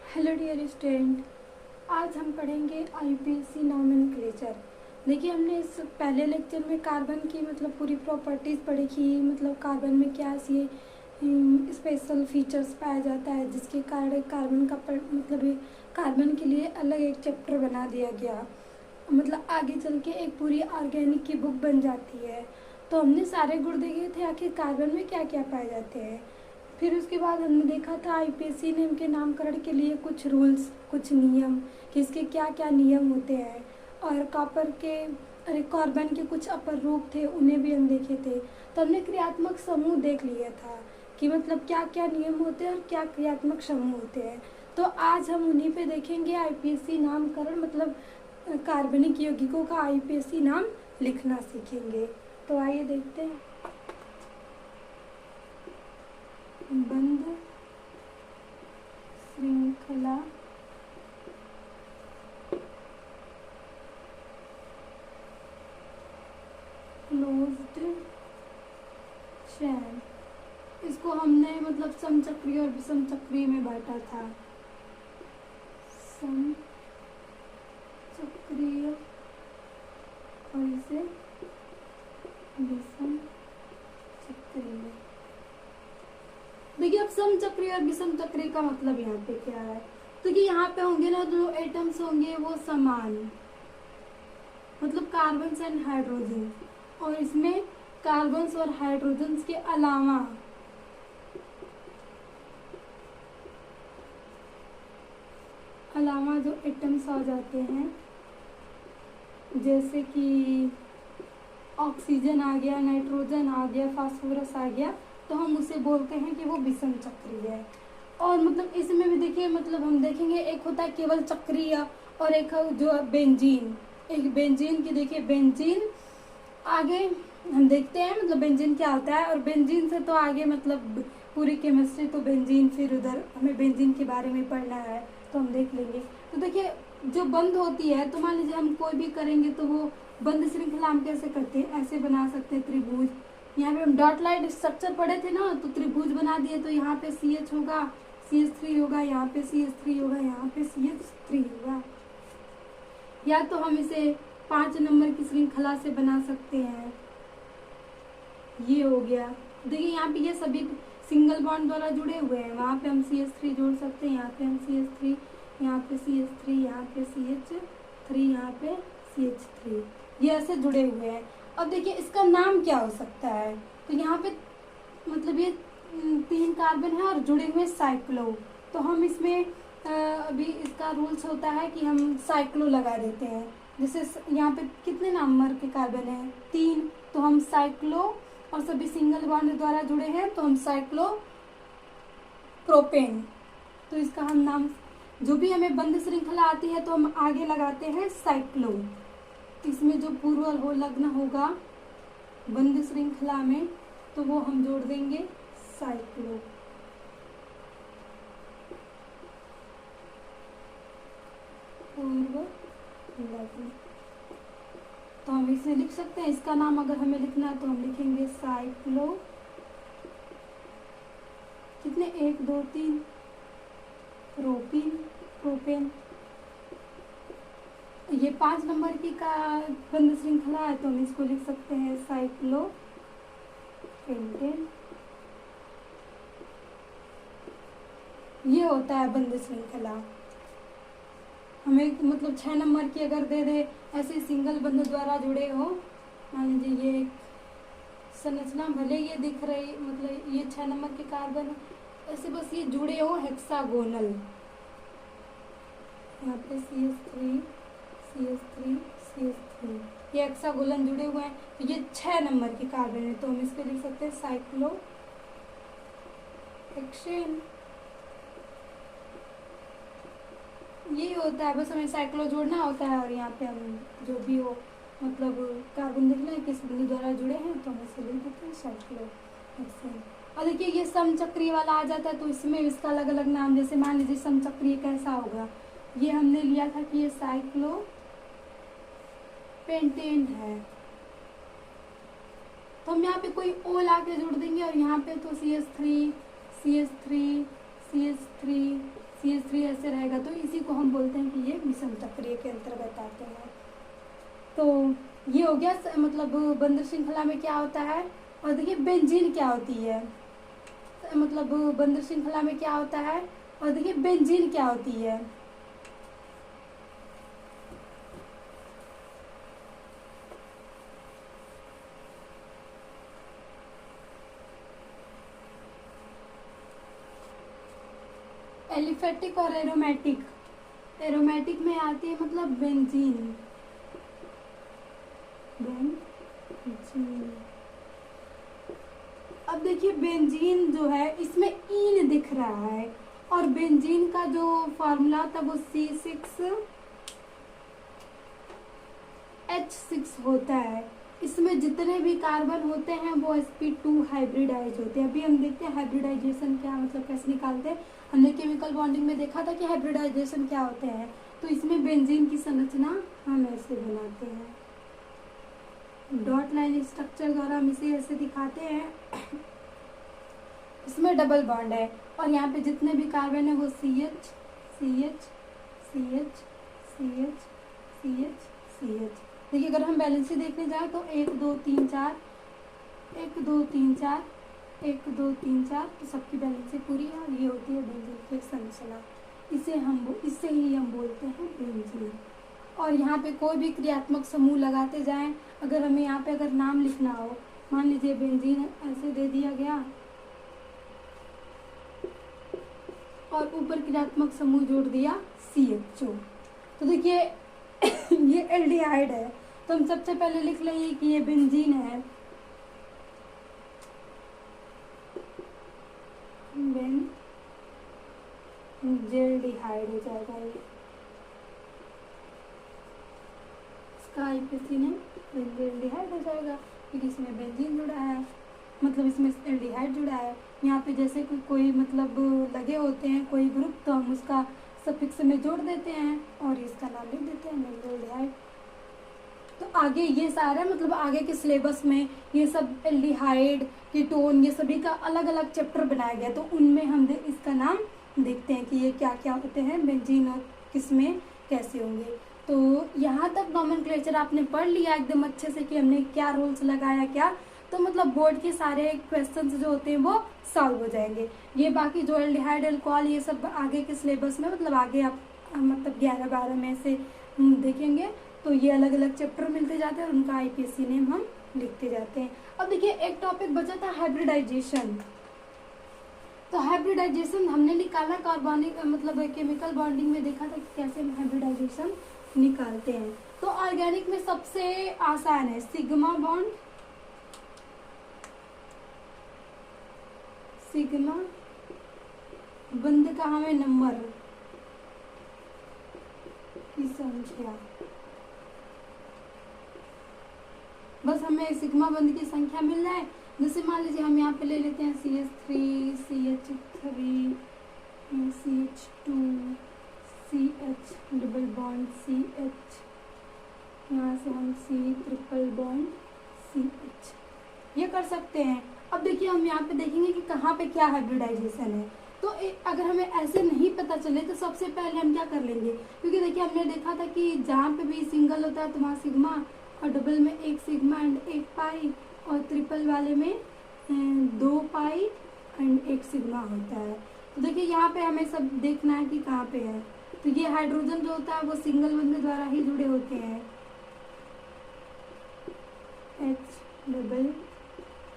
Hello dear student. आज हम पढ़ेंगे आईपीसी नॉमेनक्लेचर। देखिए, हमने इस पहले लेक्चर में कार्बन की पूरी प्रॉपर्टीज़ पढ़ी कि कार्बन में क्या सी स्पेशल फीचर्स पाया जाता है, जिसके कारण कार्बन का कार्बन के लिए अलग एक चैप्टर बना दिया गया। आगे चल के एक पूरी ऑर्गेनिक की बुक बन जाती है। तो हमने सारे गुण देखे थे आखिर कार्बन में क्या क्या पाए जाते हैं। फिर उसके बाद हमने देखा था आईपीसी नेम के नामकरण के लिए कुछ रूल्स, कुछ नियम, कि इसके क्या क्या नियम होते हैं। और कार्बन के कुछ अपर रूप थे, उन्हें भी हम देखे थे। तो हमने क्रियात्मक समूह देख लिया था कि क्या क्या नियम होते हैं और क्या क्रियात्मक समूह होते हैं। तो आज हम उन्हीं पे देखेंगे आईपीसी नामकरण, कार्बनिक यौगिकों का आईपीसी नाम लिखना सीखेंगे। तो आइए देखते हैं। बंद श्रृंखला क्लोज्ड चैन, इसको हमने समचक्रीय और विषमचक्रीय में बांटा था। समचक्रीय और इसे विषमचक्रीय। देखिए, अब समचक्रीय और विषमचक्रीय का मतलब यहाँ पे क्या है। तो कि यहाँ पे होंगे ना, जो एटम्स होंगे वो समान, कार्बन एंड हाइड्रोजन, और इसमें कार्बन और हाइड्रोजन के अलावा जो एटम्स आ जाते हैं, जैसे कि ऑक्सीजन आ गया, नाइट्रोजन आ गया, फास्फोरस आ गया, तो हम उसे बोलते हैं कि वो विषम चक्रीय है। और इसमें भी देखिए, हम देखेंगे एक होता है केवल चक्रीय और एक जो बेंजीन। एक बेंजीन की देखिए, बेंजीन आगे हम देखते हैं बेंजीन क्या होता है। और बेंजीन से तो आगे पूरी केमिस्ट्री तो बेंजीन, फिर उधर हमें बेंजीन के बारे में पढ़ना है तो हम देख लेंगे। तो देखिए, जो बंद होती है, तो मान लीजिए हम कोई भी करेंगे तो वो बंद श्रृंखला हम कैसे करते हैं, ऐसे बना सकते हैं त्रिभुज। यहाँ पे हम डॉट लाइट स्ट्रक्चर पढ़े थे ना, तो त्रिभुज बना दिए। तो यहाँ पे CH होगा, CH3 होगा, यहाँ पे CH3 होगा, यहाँ पे CH3 होगा। या तो हम इसे 5 नंबर की श्रृंखला से बना सकते हैं। ये हो गया। देखिए, यहाँ पे ये सभी सिंगल बॉन्ड द्वारा जुड़े हुए हैं। वहाँ पे हम CH3 जोड़ सकते हैं, यहाँ पे हम CH3, यहाँ पे CH3, यहाँ पे CH3, यहाँ पे CH3, ये ऐसे जुड़े हुए हैं। अब देखिए, इसका नाम क्या हो सकता है। तो यहाँ पे ये 3 कार्बन है और जुड़े हुए साइक्लो। तो हम इसमें अभी इसका रूल्स होता है कि हम साइक्लो लगा देते हैं। जैसे यहाँ पे कितने नंबर के कार्बन है, 3, तो हम साइक्लो, और सभी सिंगल बॉन्ड द्वारा जुड़े हैं तो हम साइक्लो प्रोपेन। तो इसका हम नाम, जो भी हमें बंद श्रृंखला आती है तो हम आगे लगाते हैं साइक्लो। इसमें जो पूर्व लग्न होगा बंद श्रृंखला में, तो वो हम जोड़ देंगे साइक्लो। पूर्व लग्न, तो हम इसे लिख सकते हैं। इसका नाम अगर हमें लिखना है तो हम लिखेंगे साइक्लो, कितने, 1 2 3 प्रोपेन। ये 5 नंबर की का बंद श्रृंखला है, तो हम इसको लिख सकते हैं साइक्लो पेंटेन। ये होता है बंद श्रृंखला। हमें 6 नंबर की अगर दे दे, ऐसे सिंगल बंद द्वारा जुड़े हो, मान लीजिए ये संरचना भले ये दिख रही, ये 6 नंबर के कार्बन ऐसे बस ये जुड़े हो हेक्सागोनल। यहाँ पे CH3, CH3, CH3, ये हेक्सागोनल जुड़े हुए हैं। तो ये 6 नंबर के कार्बन है, तो हम इस पे लिख सकते हैं साइक्लो हेक्सेन। ये होता है, बस हमें साइक्लो जोड़ना होता है। और यहाँ पे हम जो भी हो कार्बन देखना है किस बिंदु द्वारा जुड़े हैं, तो हम इसे लिख देते हैं साइक्लो हेक्सेन। और देखिए, ये समचक्रीय वाला आ जाता है, तो इसमें इसका अलग अलग नाम, जैसे मान लीजिए समचक्रीय कैसा होगा, ये हमने लिया था कि ये साइक्लो पेंटेन है। तो हम यहाँ पे कोई O ला के जोड़ देंगे, और यहाँ पे तो CH3, CH3, CH3, CH3 ऐसे रहेगा, तो इसी को हम बोलते हैं कि ये विषम चक्रीय के अंतर्गत आते हैं। तो ये हो गया मतलब बंधन श्रृंखला में क्या होता है। और देखिए बेंजीन क्या होती है, मतलब बंधन श्रृंखला में क्या होता है, और देखिए बेंजीन क्या होती है। एलिफेटिक और एरोमेटिक, एरोमेटिक में आती है मतलब बेंजीन, बेंजीन। अब देखिए बेंजीन जो है इसमें ईन दिख रहा है, और बेंजीन का जो फॉर्मूला था वो C6H6 होता है। इसमें जितने भी कार्बन होते हैं वो sp2 हाइब्रिडाइज होते हैं। अभी हम देखते हैं हाइब्रिडाइजेशन क्या मतलब कैसे निकालते हैं। हमने केमिकल बॉन्डिंग में देखा था कि हाइब्रिडाइजेशन क्या होते हैं। तो इसमें बेंजीन की संरचना हम ऐसे बनाते हैं, डॉट लाइन स्ट्रक्चर द्वारा हम इसे ऐसे दिखाते हैं। इसमें डबल बॉन्ड है, और यहाँ पे जितने भी कार्बन है वो CH CH CH CH CH CH। देखिए अगर हम बैलेंसी देखने जाए तो 1 2 3 4 1 2 3 4 1 2 3 4, तो सबकी बैलेंसी पूरी है। और ये होती है बेंजीन की संरचना, इससे ही हम बोलते हैं बेंजीन। और यहाँ पे कोई भी क्रियात्मक समूह लगाते जाएं, अगर हमें यहाँ पे अगर नाम लिखना हो, मान लीजिए बेंजीन ऐसे दे दिया गया और ऊपर क्रियात्मक समूह जोड़ दिया CHO, तो देखिए ये एल्डिहाइड है, तो हम सबसे पहले लिख लेंगे कि ये बेंजीन है, बेंजेल्डिहाइड हो जाएगा ये, इसका IPC ने बेंजेल्डिहाइड हो जाएगा, क्योंकि इसमें बेंजीन जुड़ा है, मतलब इसमें एल्डिहाइड जुड़ा है। यहाँ पे जैसे कोई मतलब लगे होते हैं कोई ग्रुप, तो हम उसका सफिक्स में जोड़ देते हैं और इसका नाम लिख देते हैं बेंजेल्डिहाइड। तो आगे ये सारा मतलब आगे के सिलेबस में ये सब एल्डिहाइड, कीटोन, ये सभी का अलग अलग चैप्टर बनाया गया, तो उनमें हम इसका नाम देखते हैं कि ये क्या क्या होते हैं बेंजीन और किसमें कैसे होंगे। तो यहाँ तक नॉमेनक्लेचर आपने पढ़ लिया एकदम अच्छे से कि हमने क्या रूल्स लगाया क्या, तो मतलब बोर्ड के सारे क्वेश्चंस जो होते हैं वो सॉल्व हो जाएंगे। ये बाकी जो एल्डिहाइड अल्कोहल ये सब आगे के सिलेबस में मतलब आगे आप मतलब 11-12 में से देखेंगे, तो ये अलग अलग चैप्टर मिलते जाते हैं और उनका IPC नेम हम लिखते जाते हैं। अब देखिए एक टॉपिक बचा था हाइब्रिडाइजेशन। तो हाइब्रिडाइजेशन हमने निकाला कार्बनिक मतलब केमिकल बॉन्डिंग में देखा था कि कैसे हम हाइब्रिडाइजेशन निकालते हैं। तो ऑर्गेनिक में सबसे आसान है सिग्मा बॉन्ड, सिग्मा बंध का हमें नंबर की संख्या, बस हमें सिग्मा बंध की संख्या मिल जाए। जैसे मान लीजिए हम यहाँ पे ले लेते हैं CH3 CH3 CH2 CH double bond CH, यहाँ से हम C ट्रिपल बॉन्ड CH, ये कर सकते हैं। अब देखिए हम यहाँ पे देखेंगे कि कहाँ पे क्या हाइब्रिडाइजेशन है। तो अगर हमें ऐसे नहीं पता चले तो सबसे पहले हम क्या कर लेंगे, क्योंकि देखिए हमने देखा था कि जहाँ पे भी सिंगल होता है तो वहाँ सिग्मा, और डबल में 1 सिग्मा एंड 1 पाई, और ट्रिपल वाले में 2 पाई एंड 1 सिग्मा होता है। तो देखिए यहाँ पे हमें सब देखना है कि कहाँ पे है। तो ये हाइड्रोजन जो होता है वो सिंगल बंध द्वारा ही जुड़े होते हैं, H डबल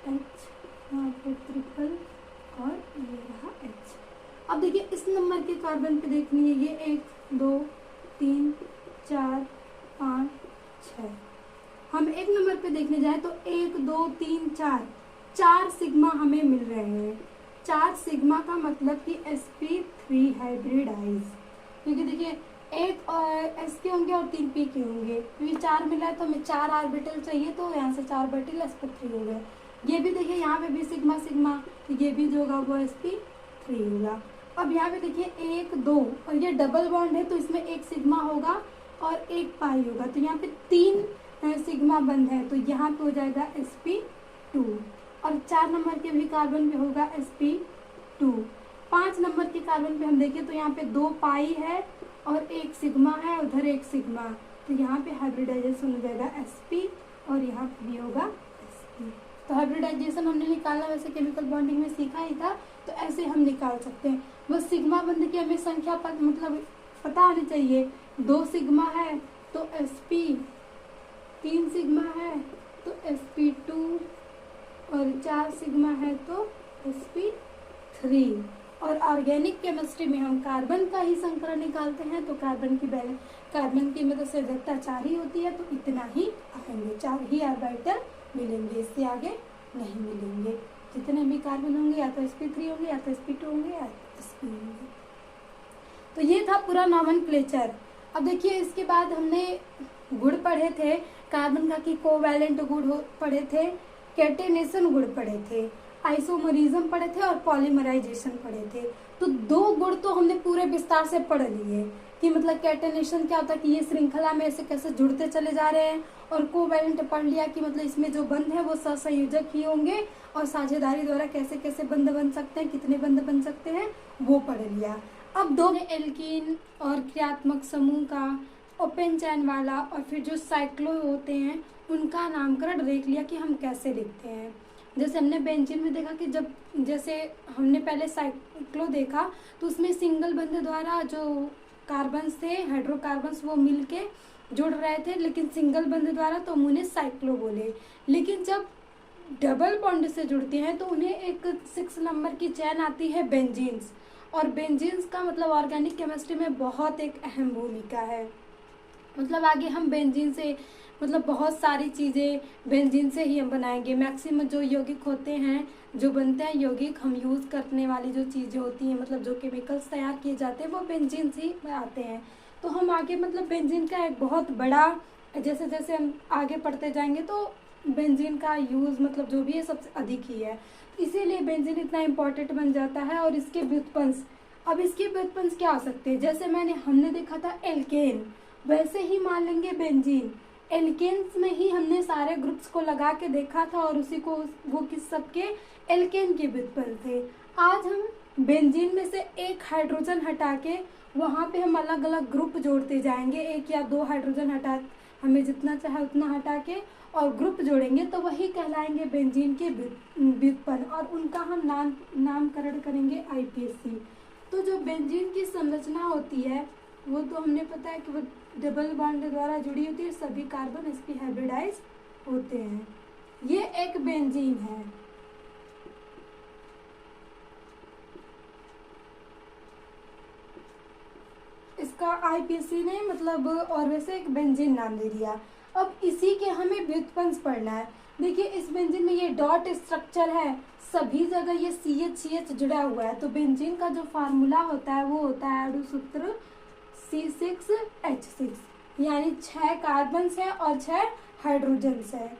H, यहाँ पे ट्रिपल, और ये रहा H। अब देखिए इस नंबर के कार्बन पे देखनी है, ये 1 2 3 4 5 6। हम एक नंबर पे देखने जाए तो 1 2 3 4 सिग्मा हमें मिल रहे हैं। 4 सिग्मा का मतलब कि sp3 हाइब्रिडाइज, क्योंकि देखिए 1 S के होंगे और 3 P के होंगे, क्योंकि 4 मिला है तो हमें 4 ऑर्बिटल चाहिए, तो यहाँ से 4 ऑर्बिटल sp3 हो गए। ये भी देखिए यहाँ पे भी सिग्मा सिग्मा, तो ये भी जो होगा वो sp3 होगा। अब यहाँ पे देखिए 1 2, और ये डबल बॉन्ड है तो इसमें 1 सिग्मा होगा और 1 पाई होगा, तो यहाँ पे 3 सिग्मा बंद है, तो यहाँ पे हो जाएगा sp2। और 4 नंबर के भी कार्बन पे होगा sp2। 5 नंबर के कार्बन पे हम देखें तो यहाँ पे 2 पाई है और 1 सिग्मा है, उधर 1 सिग्मा, तो यहाँ पे हाइब्रिडाइजेशन हो जाएगा sp और यहाँ पे भी होगा sp। तो हाइब्रिडाइजेशन हमने निकालना वैसे केमिकल बॉन्डिंग में सीखा ही था, तो ऐसे हम निकाल सकते हैं। बस सिग्मा बंध की हमें संख्या मतलब पता आनी चाहिए। 2 सिग्मा है तो sp, 3 सिग्मा है तो sp2 और 4 सिग्मा है तो sp3। और ऑर्गेनिक केमिस्ट्री में हम कार्बन का ही संकरण निकालते हैं, तो कार्बन की मतलब संयोजकता 4 ही होती है, तो इतना ही आएंगे, 4 ही ऑर्बिटल मिलेंगे, इससे आगे नहीं मिलेंगे। जितने भी कार्बन होंगे या तो sp3 होंगे या तो sp2 होंगे या sp होंगे। तो ये था पूरा नॉमेनक्लेचर। अब देखिए इसके बाद हमने गुण पढ़े थे, कार्बन का कि कोवैलेंट गुण पढ़े थे, कैटेनेशन गुण पढ़े थे, आइसोमरिज्म पढ़े थे और पॉलीमराइजेशन पढ़े थे। तो 2 गुण तो हमने पूरे विस्तार से पढ़ लिए कि मतलब कैटेनेशन क्या होता है, कि ये श्रृंखला में ऐसे कैसे जुड़ते चले जा रहे हैं, और कोवैलेंट पढ़ लिया कि मतलब इसमें जो बंध है वो सहसंयोजक ही होंगे, और साझेदारी द्वारा कैसे कैसे बंध बन सकते हैं, कितने बंध बन सकते हैं वो पढ़ लिया। अब 2 एल्कीन और क्रियात्मक समूह का, ओपन चैन वाला और फिर जो साइक्लो होते हैं उनका नामकरण देख लिया कि हम कैसे लिखते हैं। जैसे हमने बेंजीन में देखा कि जैसे हमने पहले साइक्लो देखा तो उसमें सिंगल बंध द्वारा जो कार्बन्स थे, हाइड्रोकार्बन्स, वो मिलके जुड़ रहे थे, लेकिन सिंगल बंध द्वारा तो उन्हें साइक्लो बोले। लेकिन जब डबल बॉन्ड से जुड़ते हैं तो उन्हें एक 6 नंबर की चैन आती है बेंजीन्स, और बेंजीन्स का मतलब ऑर्गेनिक केमिस्ट्री में बहुत एक अहम भूमिका है। मतलब आगे हम बेंजीन से मतलब बहुत सारी चीज़ें बेंजीन से ही हम बनाएंगे। मैक्सिमम जो यौगिक होते हैं, जो बनते हैं यौगिक, हम यूज़ करने वाली जो चीज़ें होती हैं, मतलब जो केमिकल्स तैयार किए जाते हैं वो बेंजीन से ही आते हैं। तो हम आगे मतलब बेंजीन का एक बहुत बड़ा, जैसे जैसे हम आगे पढ़ते जाएंगे तो बेंजीन का यूज़ मतलब जो भी है सबसे अधिक ही है, इसीलिए बेंजीन इतना इम्पोर्टेंट बन जाता है। और इसके व्युत्पन्न, अब इसके व्युत्पन्न क्या हो सकते हैं, जैसे हमने देखा था एल्केन, वैसे ही मान लेंगे बेंजीन। एल्केन्स में ही हमने सारे ग्रुप्स को लगा के देखा था और उसी को वो किस सबके एल्केन के व्युत्पन्न थे। आज हम बेंजीन में से एक हाइड्रोजन हटा के वहाँ पे हम अलग अलग ग्रुप जोड़ते जाएंगे, 1 या 2 हाइड्रोजन हटा, हमें जितना चाहे उतना हटा के और ग्रुप जोड़ेंगे तो वही कहलाएंगे बेंजीन के व्युत्पन्न, और उनका हम नामकरण करेंगे IPC। तो जो बेंजीन की संरचना होती है वो तो हमने पता है कि वो डबल बॉन्ड द्वारा जुड़ी होती है, सभी कार्बन sp हाइब्रिडाइज होते हैं। ये एक बेंजीन है। इसका IPC ने मतलब और वैसे एक बेंजीन नाम दे दिया। अब इसी के हमें व्युत्पन्न पढ़ना है। देखिए इस बेंजीन में ये डॉट स्ट्रक्चर है, सभी जगह ये CH जुड़ा हुआ है, तो बेंजीन का जो फार्मूला होता है वो होता है अणुसूत्र C6H6, यानी 6 कार्बन है और 6 हाइड्रोजन है।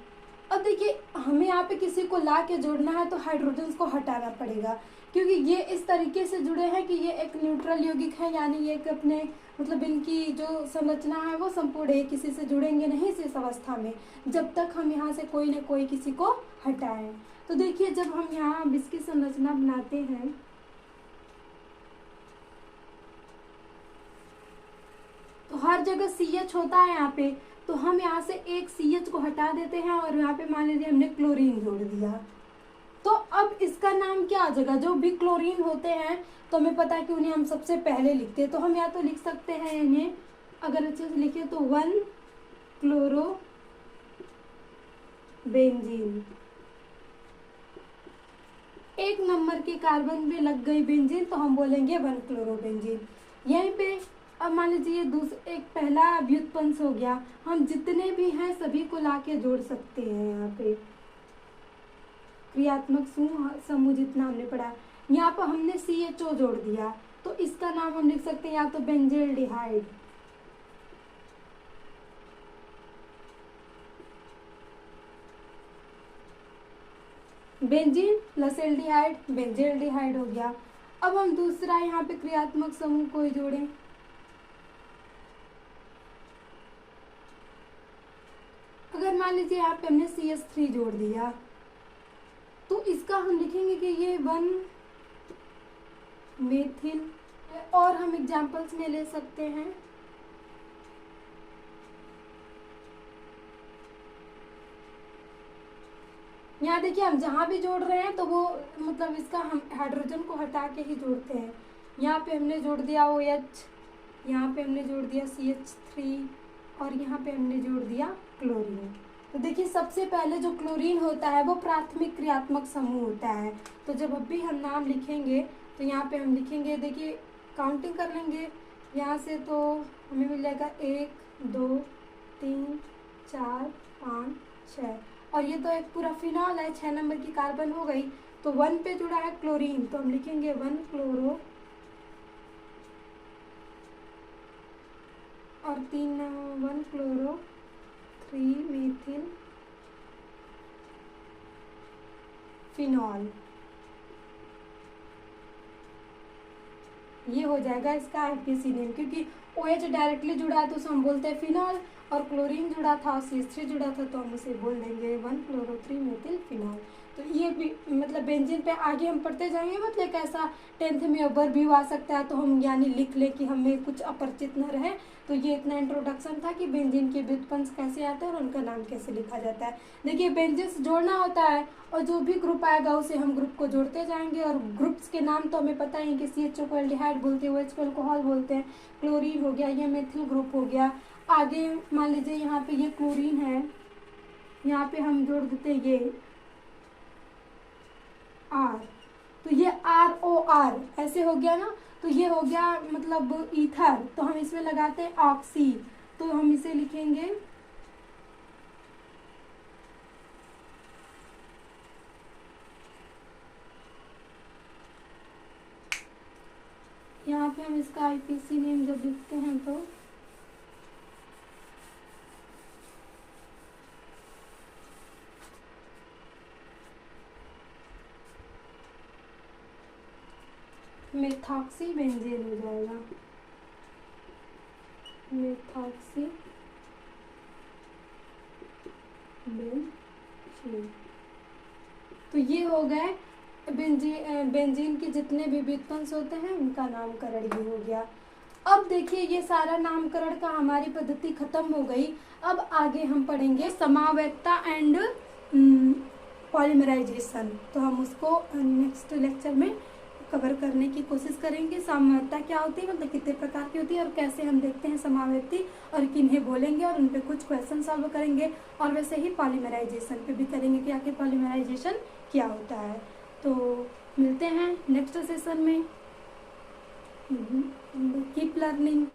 अब देखिए हमें यहाँ पे किसी को ला के जोड़ना है तो हाइड्रोजन को हटाना पड़ेगा, क्योंकि ये इस तरीके से जुड़े हैं कि ये एक न्यूट्रल यौगिक है, यानी ये एक अपने मतलब इनकी जो संरचना है वो संपूर्ण है, किसी से जुड़ेंगे नहीं शेष अवस्था में, जब तक हम यहाँ से कोई न कोई किसी को हटाएं। तो देखिए जब हम यहाँ इसकी संरचना बनाते हैं तो हर जगह CH होता है यहाँ पे, तो हम यहाँ से एक CH को हटा देते हैं और यहाँ पे मान लीजिए हमने क्लोरीन जोड़ दिया, तो अब इसका नाम क्या आ जाएगा। जो भी क्लोरीन होते हैं तो हमें पता है कि उन्हें हम सबसे पहले लिखते हैं, तो हम या तो लिख सकते हैं इन्हें, अगर अच्छे से लिखे तो 1 क्लोरो बेंजीन। 1 नंबर के कार्बन में लग गई बेंजीन तो हम बोलेंगे 1 क्लोरो बेंजीन। यहीं पे अब मान लीजिए एक पहला व्युत्पन्न हो गया, हम जितने भी हैं सभी को लाके जोड़ सकते हैं। यहाँ पे क्रियात्मक समूह जितना हमने पढ़ा, यहाँ पर हमने CHO जोड़ दिया तो इसका नाम हम लिख सकते हैं या तो benzaldehyde, benzene plus aldehyde, benzaldehyde हो गया। अब हम दूसरा यहाँ पे क्रियात्मक समूह को जोड़ें, अगर मान लीजिए यहाँ पे हमने CH3 जोड़ दिया तो इसका हम लिखेंगे कि ये मेथिल। और हम एग्जाम्पल्स में ले सकते हैं यहाँ देखिए, हम जहाँ भी जोड़ रहे हैं तो वो मतलब इसका हम हाइड्रोजन को हटा के ही जोड़ते हैं। यहाँ पे हमने जोड़ दिया OH, यहाँ पे हमने जोड़ दिया CH3 और यहाँ पे हमने जोड़ दिया क्लोरीन। तो देखिए सबसे पहले जो क्लोरीन होता है वो प्राथमिक क्रियात्मक समूह होता है। तो जब भी हम नाम लिखेंगे तो यहाँ पे हम लिखेंगे, देखिए काउंटिंग कर लेंगे यहाँ से, तो हमें मिल जाएगा 1 2 3 4 5 6। और ये तो एक पूरा फिनॉल है, 6 नंबर की कार्बन हो गई। तो 1 पे जुड़ा है क्लोरीन, तो हम लिखेंगे 1 क्लोरो और 1 क्लोरो 3 मेथिल फिनॉल। ये हो जाएगा इसका IPC नेम, क्योंकि OH डायरेक्टली जुड़ा है तो उसे हम बोलते हैं फिनॉल, और क्लोरीन जुड़ा था और CH3 जुड़ा था तो हम उसे बोल देंगे 1 क्लोरो 3 मेथिल फिनॉल। तो ये भी मतलब बेंजीन पे आगे हम पढ़ते जाएंगे, मतलब कैसा 10th में ओवरव्यू आ सकता है तो हम यानी लिख ले कि हमें कुछ अपरिचित न रहे। तो ये इतना इंट्रोडक्शन था कि बेंजीन के व्युत्पन्न कैसे आते हैं और उनका नाम कैसे लिखा जाता है। देखिए बेंजीन्स जोड़ना होता है और जो भी ग्रुप आएगा उसे हम ग्रुप को जोड़ते जाएंगे। और ग्रुप्स के नाम तो हमें पता ही कि CHO को एल्डिहाइड बोलते हैं, OH को अल्कोहल बोलते हैं, क्लोरीन हो गया, ये मेथिल ग्रुप हो गया। आगे मान लीजिए यहाँ पे ये क्लोरीन है, यहाँ पे हम जोड़ देते हैं ये R, तो ये ROR ऐसे हो गया ना। तो ये हो गया मतलब ईथर, तो हम इसमें लगाते हैं ऑक्सी, तो हम इसे लिखेंगे यहाँ पे हम इसका IPC नेम जब लिखते हैं तो मेथॉक्सी बेंजीन हो जाएगा, मेथॉक्सी बेंजीन। तो ये हो गए बेंजीन के जितने भी व्युत्पन्न होते हैं उनका नामकरण ही हो गया। अब देखिए ये सारा नामकरण का हमारी पद्धति खत्म हो गई। अब आगे हम पढ़ेंगे समावेत्ता एंड पॉलीमराइजेशन, तो हम उसको नेक्स्ट लेक्चर में कवर करने की कोशिश करेंगे। समावेत्ता क्या होती है, मतलब कितने प्रकार की होती है और कैसे हम देखते हैं समावेत्ती और किन्हें बोलेंगे, और उन पे कुछ क्वेश्चन सॉल्व करेंगे। और वैसे ही पॉलीमराइजेशन पे भी करेंगे कि आखिर पॉलीमराइजेशन क्या होता है। तो मिलते हैं नेक्स्ट सेशन में। Keep learning.